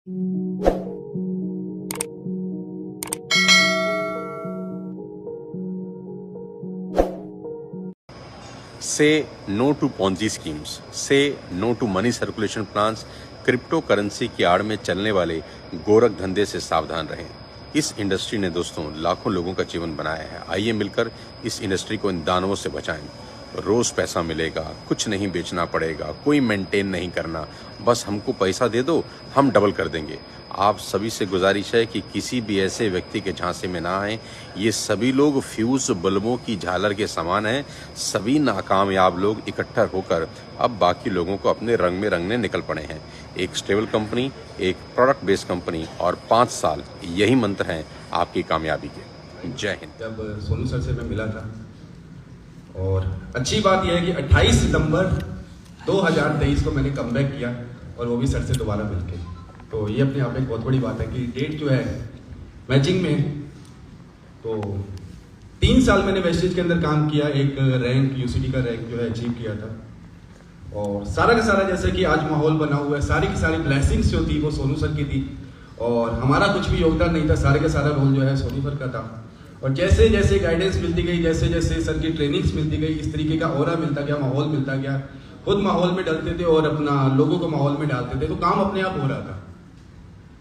Say no to Ponzi schemes. Say no to money circulation plans. Crypto currency की आड़ में चलने वाले गोरख धंधे से सावधान रहें। इस इंडस्ट्री ने दोस्तों लाखों लोगों का जीवन बनाया है। आइए मिलकर इस इंडस्ट्री को इन दानवों से बचाएं। रोज पैसा मिलेगा, कुछ नहीं बेचना पड़ेगा, कोई मेंटेन नहीं करना, बस हमको पैसा दे दो, हम डबल कर देंगे। आप सभी से गुजारिश है कि किसी भी ऐसे व्यक्ति के झांसे में ना आए। ये सभी लोग फ्यूज बल्बों की झालर के समान हैं। सभी नाकामयाब लोग इकट्ठा होकर अब बाकी लोगों को अपने रंग में रंगने निकल पड़े हैं। एक स्टेबल कंपनी, एक प्रोडक्ट बेस्ड कंपनी और 5 साल, यही मंत्र हैं आपकी कामयाबी के। जय हिंद। जब सोनू सर से मैं मिला था, और अच्छी बात यह है कि 28 सितंबर 2023 को मैंने कमबैक किया, और वो भी सर से दोबारा मिलके। तो ये अपने आप में एक बहुत बड़ी बात है कि डेट जो है मैचिंग में। तो 3 साल मैंने वेस्टेज के अंदर काम किया, एक रैंक यूसीडी का रैंक जो है अचीव किया था। और सारा का सारा जैसे कि आज माहौल बना हुआ है, सारी की सारी ब्लेसिंग्स जो थी वो सोनू सर की थी, और हमारा कुछ भी योगदान नहीं था। सारे का सारा रोल जो है सोनू सर का था। और जैसे जैसे गाइडेंस मिलती गई, जैसे जैसे सर की ट्रेनिंग्स मिलती गई, इस तरीके का ऑरा मिलता गया, माहौल मिलता गया, खुद माहौल में डलते थे और अपना लोगों को माहौल में डालते थे, तो काम अपने आप हो रहा था।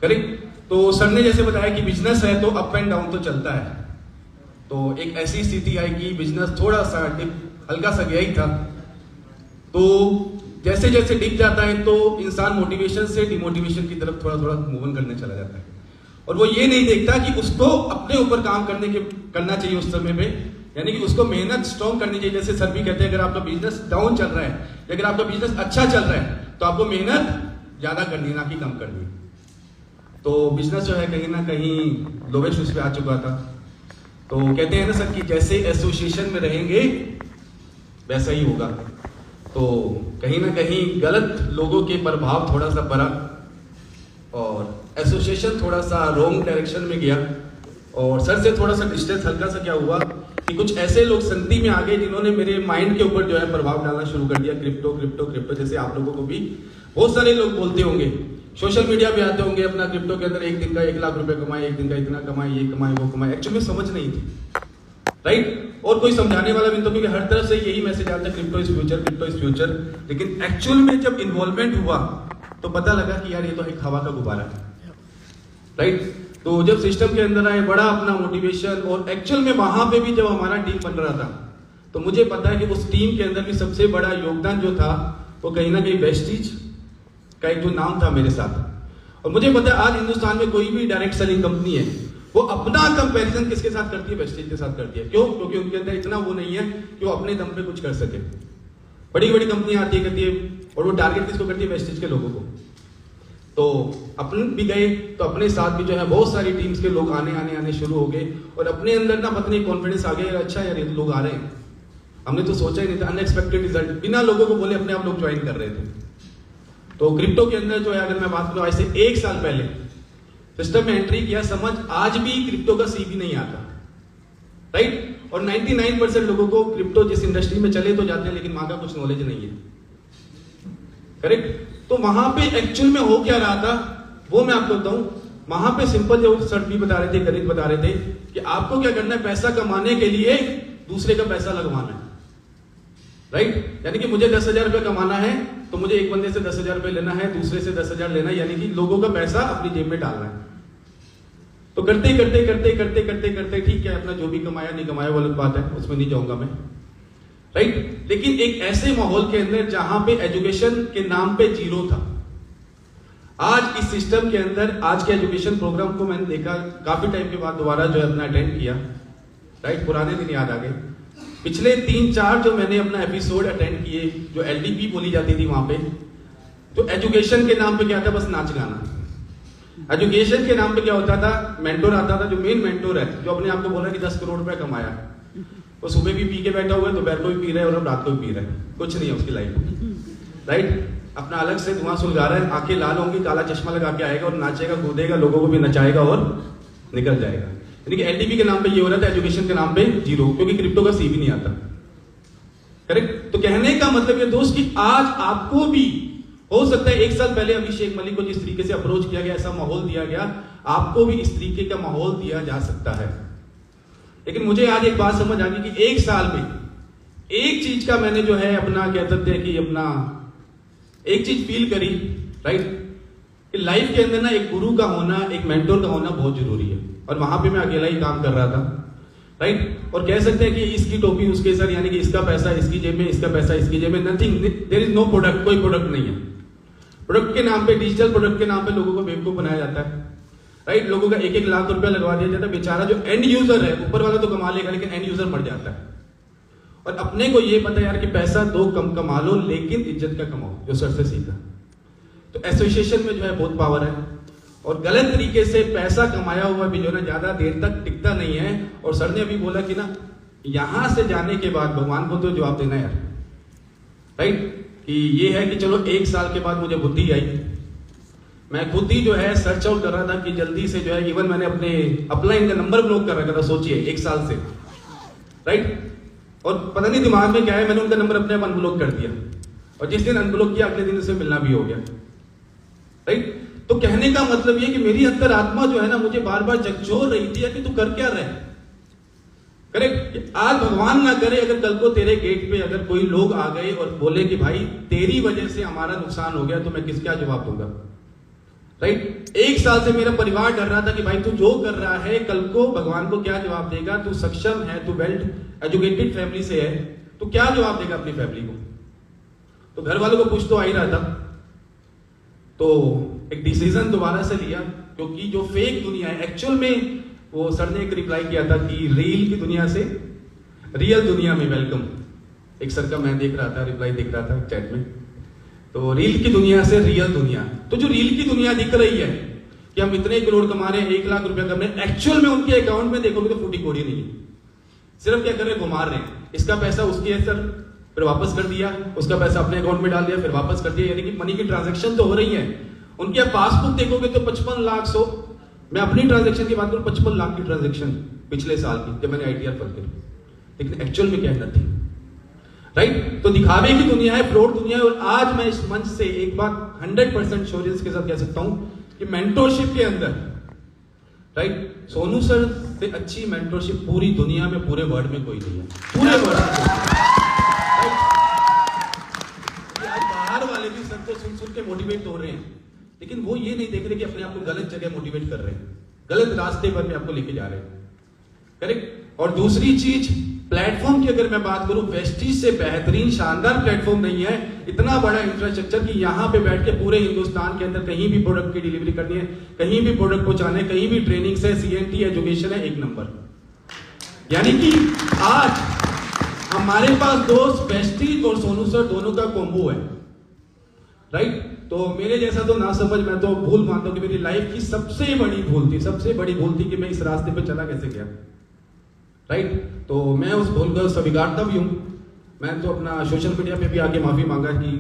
करेक्ट। तो सर ने जैसे बताया कि बिजनेस है तो अप एंड डाउन तो चलता है। तो एक ऐसी स्थिति आई कि बिजनेस थोड़ा सा डिप, हल्का सा गया ही था। तो जैसे जैसे डिप जाता है तो इंसान मोटिवेशन से डिमोटिवेशन की तरफ थोड़ा थोड़ा मूव करने चला जाता है, और वो ये नहीं देखता कि उसको अपने ऊपर काम करना चाहिए उस समय पे, यानी कि उसको मेहनत स्ट्रॉन्ग करनी चाहिए। जैसे सर भी कहते हैं, अगर आपका बिजनेस डाउन चल रहा है, अगर आपका बिजनेस अच्छा चल रहा है, तो आपको मेहनत ज्यादा करनी, ना कि कम करनी। तो बिजनेस जो है कहीं ना कहीं लोवेस्ट उस पे आ चुका था। तो कहते हैं ना सर कि जैसे एसोसिएशन में रहेंगे वैसा ही होगा। तो कहीं ना कहीं गलत लोगों के प्रभाव थोड़ा सा पड़ा, और एसोसिएशन थोड़ा सा रॉन्ग डायरेक्शन में गया, और सर से थोड़ा सा डिस्टेंस हल्का सा क्या हुआ कि कुछ ऐसे लोग संगति में आ गए जिन्होंने मेरे माइंड के ऊपर जो है प्रभाव डालना शुरू कर दिया। क्रिप्टो क्रिप्टो क्रिप्टो, जैसे आप लोगों को भी बहुत सारे लोग बोलते होंगे, सोशल मीडिया पे आते होंगे, अपना क्रिप्टो के अंदर एक दिन का 1 लाख रुपए कमाए, एक दिन का इतना कमाए, ये कमाए वो कमाए। एक्चुअली समझ नहीं थी, राइट। और कोई समझाने वाला भी तो, क्योंकि हर तरफ से यही मैसेज आता है crypto is future, crypto is future. लेकिन एक्चुअल में जब इन्वॉल्वमेंट हुआ तो पता लगा कि यार ये तो एक हवा का गुब्बारा है, राइट। तो जब सिस्टम के अंदर आए, बड़ा अपना मोटिवेशन, और एक्चुअल में वहां पे भी जब हमारा टीम बन रहा था, तो मुझे पता है कि उस टीम के अंदर भी सबसे बड़ा योगदान जो था वो कहीं ना कहीं वेस्टीज का एक जो नाम था मेरे साथ। और मुझे पता है आज हिंदुस्तान में कोई भी डायरेक्ट सेलिंग कंपनी है, वो अपना कंपैरिजन किसके साथ करती है? वेस्टेज के साथ करती है। क्यों? क्योंकि उनके अंदर इतना वो नहीं है कि वो अपने दम पे कुछ कर सके। बड़ी बड़ी कंपनियां आती है, करती है, और वो टारगेट किसको करती है? वेस्टेज के लोगों को। तो अपन भी गए, तो अपने साथ भी जो है बहुत सारी टीम्स के लोग आने शुरू हो गए, और अपने अंदर ना पता नहीं कॉन्फिडेंस आ गया, अच्छा यार ये तो लोग आ रहे हैं, हमने तो सोचा ही नहीं था। अनएक्सपेक्टेड रिजल्ट, बिना लोगों को बोले अपने आप लोग ज्वाइन कर रहे थे। तो क्रिप्टो के अंदर जो है, अगर मैं बात करूं, आज से 1 साल पहले सिस्टम में एंट्री किया, समझ आज भी क्रिप्टो का सी भी नहीं आता, राइट। और 99% लोगों को क्रिप्टो जिस इंडस्ट्री में चले तो जाते हैं, लेकिन वहां का कुछ नॉलेज नहीं है, करेक्ट। तो वहां पे एक्चुअल में हो क्या रहा था वो मैं आपको बताऊं। वहां पे सिंपल जो सर भी बता रहे थे, गणित बता रहे थे कि आपको क्या करना है, पैसा कमाने के लिए दूसरे का पैसा लगवाना है, राइट। यानी कि मुझे 10,000 रुपए कमाना है, तो मुझे एक बंदे से 10,000 रुपए लेना है, दूसरे से 10,000 लेना है, यानी कि लोगों का पैसा अपनी जेब में डालना है। तो करते करते करते करते करते करते ठीक है, अपना जो भी कमाया नहीं कमाया वो अलग बात है, उसमें नहीं जाऊंगा मैं, राइट। लेकिन एक ऐसे माहौल के अंदर जहां पे एजुकेशन के नाम पे जीरो था, आज इस सिस्टम के अंदर, आज के एजुकेशन प्रोग्राम को मैंने देखा काफी टाइम के बाद दोबारा जो है अपना अटेंड किया, राइट। पुराने दिन याद आ गए। पिछले 3-4 जो मैंने अपना एपिसोड अटेंड किए, जो एलडीपी बोली जाती थी वहां पे, तो एजुकेशन के नाम पे क्या था? बस नाच गाना। एजुकेशन के नाम पे क्या होता था? मेंटोर आता था, जो मेन मेंटोर है, जो अपने आप को बोला कि 10 करोड़ रुपए कमाया, वो सुबह भी पी के बैठा हुआ है, दोपहर को भी पी रहा है और अब रात को भी पी रहा है, कुछ नहीं है उसकी लाइफ, राइट। अपना अलग से धुआं सुलगा रहा है, आंखें लाल होंगी, काला चश्मा लगा के आएगा और नाचेगा, कूदेगा, लोगों को भी नचाएगा और निकल जाएगा। यानी कि एलडीपी के नाम पे ये हो रहा था, एजुकेशन के नाम पे जीरो, क्योंकि क्रिप्टो का सी भी नहीं आता, करेक्ट। तो कहने का मतलब ये दोस्त कि आज आपको भी हो सकता है 1 साल पहले अभिषेक मलिक को जिस तरीके से अप्रोच किया गया, ऐसा माहौल दिया गया, आपको भी इस तरीके का माहौल दिया जा सकता है। लेकिन मुझे आज एक बात समझ आ गई कि 1 साल में एक चीज का मैंने जो है अपना कह सकते हैं कि अपना एक चीज फील करी, राइट, कि लाइफ के अंदर ना एक गुरु का होना, एक मेंटोर का होना बहुत जरूरी है। और वहां पे मैं अकेला ही काम कर रहा था, राइट। और कह सकते हैं कि इसकी टोपी उसके सर, यानी कि इसका पैसा इसकी जेब में, इसका पैसा इसकी जेब में, nothing, there is no product, कोई प्रोडक्ट नहीं है। प्रोडक्ट के नाम पे, डिजिटल प्रोडक्ट के नाम पे लोगों को बेवकूफ बनाया जाता है, राइट। लोगों का 1-1 लाख रुपया लगवा दिया जाता है। बेचारा जो एंड यूजर है, ऊपर वाला तो कमा लेगा लेकिन एंड यूजर मर जाता है। और अपने को ये पता है यार कि पैसा 2 कम कमा लो लेकिन इज्जत का कमाओ, जो सर से सीखा। तो एसोसिएशन में जो है बहुत पावर है। और गलत तरीके से पैसा कमाया हुआ भी जो ना ज्यादा देर तक टिकता नहीं है। और सर ने अभी बोला कि ना यहां से जाने के बाद भगवान को तो जवाब देना यार, राइट। कि ये है कि चलो 1 साल के बाद मुझे बुद्धि आई, मैं खुद ही जो है सर्च आउट कर रहा था कि जल्दी से जो है, इवन मैंने अपने अपलाइन का नंबर ब्लॉक कर रखा था, सोचिए 1 साल से, राइट। और पता नहीं दिमाग में क्या है, मैंने उनका नंबर अपने आप अनब्लॉक कर दिया। और जिस दिन अनब्लॉक किया अगले दिन उससे मिलना भी हो गया, राइट। तो कहने का मतलब ये कि मेरी अंतर आत्मा जो है ना मुझे बार बार झकझोर रही थी कि तू कर क्या रहे, करेक्ट। आज भगवान ना करे अगर कल को तेरे गेट पे अगर कोई लोग आ गए और बोले कि भाई तेरी वजह से हमारा नुकसान हो गया, तो मैं क्या जवाब दूंगा, राइट। 1 साल से मेरा परिवार डर रहा था कि भाई तू जो कर रहा है कल को भगवान को क्या जवाब देगा, तू सक्षम है, तू वेल एजुकेटेड फैमिली से है, तू क्या जवाब देगा अपनी फैमिली को। तो घर वालों को पूछ तो आ ही रहा था। तो एक डिसीजन दोबारा से लिया, क्योंकि जो फेक दुनिया है, एक्चुअल में वो सर ने एक रिप्लाई किया था कि रील की दुनिया से रियल दुनिया में वेलकम। एक सर का मैं देख रहा था, रिप्लाई देख रहा था चैट में। तो रील की दुनिया से रियल दुनिया, तो जो रील की दुनिया दिख रही है कि हम इतने करोड़ कमा रहे हैं, 1 लाख रुपया कमा रहे हैं, एक्चुअल में उनके अकाउंट में देखोगे तो फूटी कोड़ी नहीं है। सिर्फ क्या कर रहे हैं, घुमा रहे हैं। इसका पैसा उसकी है सर, फिर वापस कर दिया, उसका पैसा अपने अकाउंट में डाल दिया, फिर वापस कर दिया, यानी कि मनी की ट्रांजैक्शन तो हो रही है। उनके पासबुक देखोगे तो 55 लाख 100, मैं अपनी ट्रांजैक्शन की बात करूं 55 लाख की ट्रांजैक्शन पिछले साल की जब मैंने आईटीआर फल करी, लेकिन एक्चुअल में क्या है, नथिंग, राइट। तो दिखावे की दुनिया है, फ्रॉड दुनिया है। और आज मैं इस मंच से एक बात 100% श्योरेंस के साथ कह सकता हूं कि मेंटोरशिप के अंदर, राइट, सोनू सर से अच्छी मेंटोरशिप पूरी दुनिया में, पूरे वर्ल्ड में कोई नहीं है, पूरे वर्ल्ड में। आज बाहर वाले भी सर को सुन के मोटिवेट हो रहे हैं, लेकिन वो ये नहीं देख रहे कि अपने आप को गलत जगह मोटिवेट कर रहे हैं, गलत रास्ते पर भी आपको लेके जा रहे हैं, करेक्ट। और दूसरी चीज, प्लेटफॉर्म की अगर मैं बात करूं, वेस्टीज से बेहतरीन शानदार प्लेटफॉर्म नहीं है। इतना बड़ा इंफ्रास्ट्रक्चर कि यहां पे बैठ के पूरे हिंदुस्तान के अंदर कहीं भी प्रोडक्ट की डिलीवरी करनी है, कहीं भी प्रोडक्ट पहुंचाने, कहीं भी ट्रेनिंग से सीएनटी एजुकेशन है 1 नंबर। यानी कि आज हमारे पास दोस्त वेस्टीज और सोनू सर दोनों का कॉम्बो है, राइट। तो मेरे जैसा तो ना समझ, मैं तो भूल मानता हूं कि मेरी लाइफ की सबसे बड़ी भूल थी, सबसे बड़ी भूल थी कि मैं इस रास्ते पे चला कैसे गया, राइट। तो मैं उस भूल को स्वीकारता भी हूं। मैं तो अपना सोशल मीडिया पे भी आके माफी मांगा, कि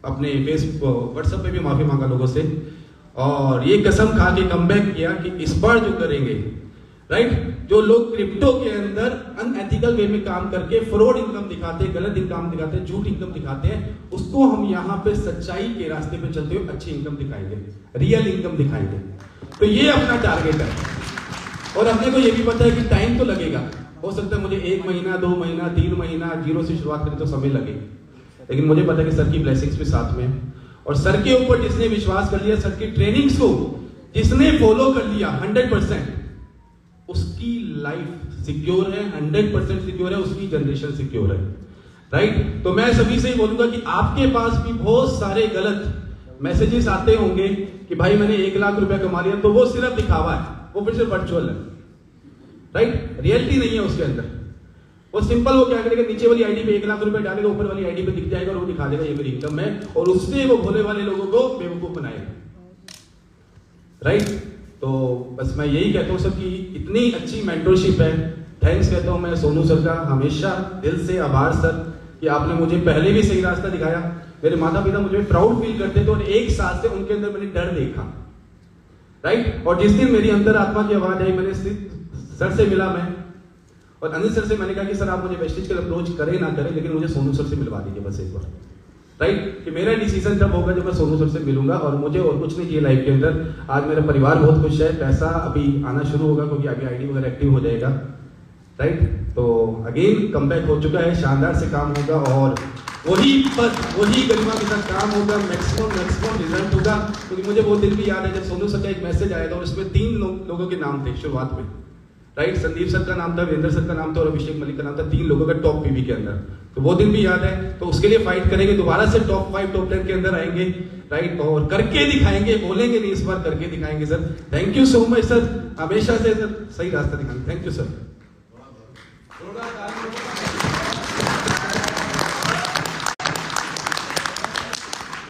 अपने फेसबुक व्हाट्सएप पे भी माफी मांगा लोगों से, और ये कसम खा के कमबैक किया कि इस बार जो करेंगे, राइट, जो लोग क्रिप्टो के अंदर अनएथिकल वे में काम करके फ्रॉड इनकम दिखाते हैं, गलत इनकम दिखाते हैं, झूठ इनकम दिखाते हैं, उसको हम यहाँ पे सच्चाई के रास्ते पे चलते हुए अच्छी इनकम दिखाएंगे, रियल इनकम दिखाएंगे। तो ये अपना टारगेट है। और अपने को ये भी पता है कि टाइम तो लगेगा, हो सकता है मुझे 1 महीना 2 महीना 3 महीना जीरो से शुरुआत करें तो समय लगे, लेकिन मुझे पता है कि सर की ब्लेसिंग्स भी साथ में है। और सर के ऊपर जिसने विश्वास कर लिया, सर की ट्रेनिंग्स को जिसने फॉलो कर लिया 100%, उसकी लाइफ सिक्योर है, 100% सिक्योर है, उसकी जनरेशन सिक्योर है, राइट। तो मैं सभी से ही बोलूंगा कि आपके पास भी बहुत सारे गलत मैसेजेस आते होंगे कि भाई मैंने 1 लाख रुपया कमा लिया, तो वो सिर्फ दिखावा है, वो फिर से वर्चुअल है, राइट, रियलिटी नहीं है उसके अंदर। वो सिंपल, वो क्या करेगा, नीचे वाली आईडी पे 1 लाख रुपया डालेगा, ऊपर वाली आईडी पे दिख जाएगा और वो दिखा देगा ये मेरी इनकम है, और उससे वो भोले वाले लोगों को बेवकूफ बनाएगा, राइट। तो बस मैं यही कहता हूँ सर कि इतनी अच्छी मेंटरशिप है। थैंक्स कहता हूँ मैं सोनू सर का, हमेशा दिल से आभार सर कि आपने मुझे पहले भी सही रास्ता दिखाया। मेरे माता पिता मुझे प्राउड फील करते थे, और 1 साल से उनके अंदर मैंने डर देखा, राइट। और जिस दिन मेरी अंतर आत्मा की आवाज आई, मैंने सर से मिला मैं, और अनिल सर से मैंने कहा कि सर आप मुझे वेस्टीज के अप्रोच करें ना करें, लेकिन मुझे सोनू सर से मिलवा दीजिए बस एक बार, राइट, कि मेरा डिसीजन तब होगा जब मैं सोनू सर से मिलूंगा, और मुझे और कुछ नहीं चाहिए लाइफ के अंदर। आज मेरा परिवार बहुत खुश है, पैसा अभी आना शुरू होगा क्योंकि अभी आईडी वगैरह एक्टिव हो जाएगा, राइट। तो अगेन कमबैक हो चुका है, शानदार से काम होगा और वही गरिमा के साथ काम होगा, मैक्सिमम रिजल्ट होगा। क्योंकि मुझे वो दिन भी याद है जब सोनू सर का एक मैसेज आया था और उसमें 3 लोगों के नाम थे शुरुआत में, राइट। संदीप सर का नाम था, वीरेंद्र सर का नाम था और अभिषेक मलिक का नाम था, 3 लोगों का टॉप पीवी के अंदर। तो वो दिन भी याद है, तो उसके लिए फाइट करेंगे, दोबारा से टॉप 5 टॉप 10 के अंदर आएंगे, राइट। और करके दिखाएंगे, बोलेंगे नहीं, इस बार करके दिखाएंगे sir. Thank you so much sir, हमेशा से सर सही रास्ता दिखाएंगे। Thank you sir.